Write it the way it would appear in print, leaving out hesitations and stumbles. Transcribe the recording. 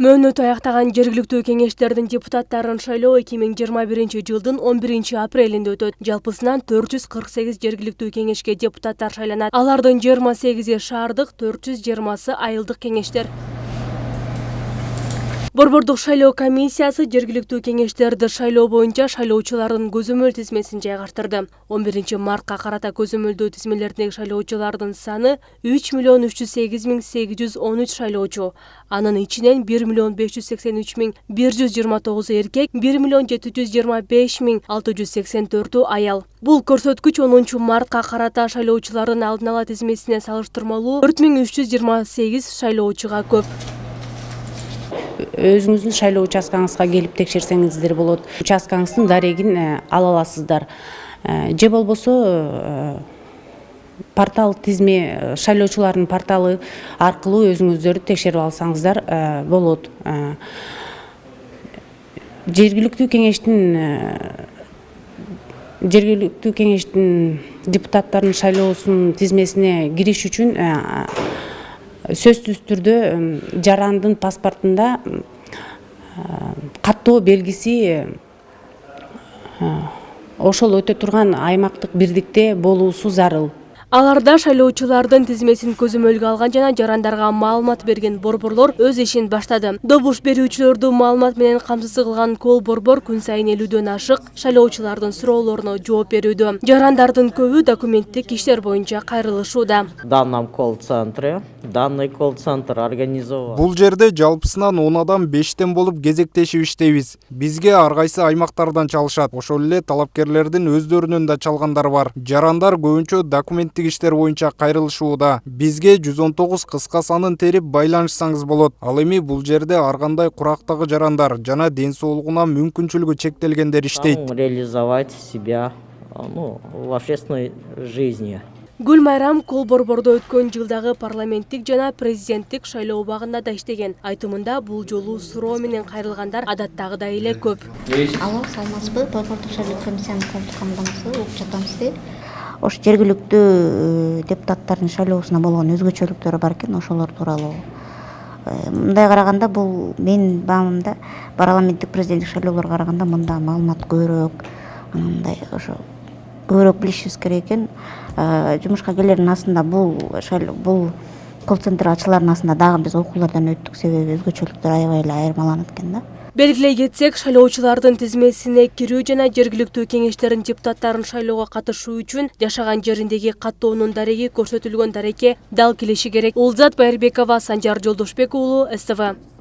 Мөөнөтү аяктаган жергиликтүү кеңештердин депутаттарын шайлоо 2021 жылдын 11 апрелинде өтөт. Жалпысынан 448 жергиликтүү кеңешке депутаттар шайланат. Алардын 28 шаардык, 420 айылдык кеңештер. Борбордук шайлоо комиссиясы жергиликтүү кеңештерди шайлоо боюнча шайлоочулардын көзөмөл тизмесин жайгаштырды. 11 мартка карата көзөмөлдөө тизмелердеги шайлоочулардын саны 3.308.813 шайлоочу. Анын ичинен 1.583.129 эркек, 1.725.684 аял. Бул көрсөткүч 10 мартка карата шайлоочулардын алдын ала тизмесине салыштырмалуу 4.328 шайлоочуга көп. Өзүңүздүн шайлоо участкаңызга келип текшерсеңиздер болот. Участкаңыздын дарегин ала аласыздар. Же болбосо портал тизме, шайлоочулардын порталы аркылуу өзүңүздөрдү текшерип алсаңыздар болот. Жергиликтүү кеңештин депутаттардын шайлоосунун тизмесине кириш үчүн сөзсүз түрдө жарандын паспортунда каттоо белгиси ошол өтө турган аймактык бирдикте болуусу зарыл. Аларда шайлоочулардын тизмесин көзөмөлгө алган жана жарандарга маалымат берген борборлор өз ишин баштады. Добуш берүүчүлөрдү маалымат менен камсыз кылган кол борбор күн сайын 50дөн ашык шайлоочулардын суроолоруна жооп берүүдө. Жарандардын көбү документтик иштер боюнча кайрылышууда. Данном колл-центре, данный колл-центр организован. Бул жерде жалпысынан 10 адам 5тен болуп кезектешип иштейбиз. Бизге ар кайсы аймактардан чалышат. Ошол эле талапкерлердин өздөрүнөн да чалгандар бар. Жарандар көбүнчө документтик иштер боюнча кайрылышууда. Бизге 119 кыска санын терип байланышсаңыз болот. Ал эми бул жерде ар кандай курактагы жарандар жана ден соолугуна мүмкүнчүлүгү чектелгендер иштейт. Реализовать себя в общественной жизни. Гүлмайрам кол борбордо өткөн жылдагы парламенттик жана президенттик шайлоо убагында да иштеген. Айтымында бул жолу суроо менен кайрылгандар адаттагыдай эле көп. Алло, саламатсызбы? Борбордук шайлоо комиссиянын коммуникамдамасы угуп жатамыз деп. Ош жергиликтүү депутаттардын шайлоосуна болгон өзгөчөлүктөрү бар экен, ошолор тууралуу. Мындай караганда бул менин баамымда парламенттик президенттик шайлоолорго караганда мында маалымат көбүрөөк, мындай ошо көбүрөөк билишибиз керек экен. Жумушка келердин астында бул колл-центр ачылардын астында дагы биз окуулардан өттүк, себеби өзгөчөлүктөр аябай эле айырмаланат экен да. Белгилей кетсек, шайлоочулардын тизмесине кирүү жана жергиликтүү кеңештердин депутаттарын шайлоого катышуу үчүн жашаган жериндеги каттоонун дареги көрсөтүлгөн дарекке дал келиши керек. Улзат Байырбекова, Санжар Жолдошбек уулу, СТВ.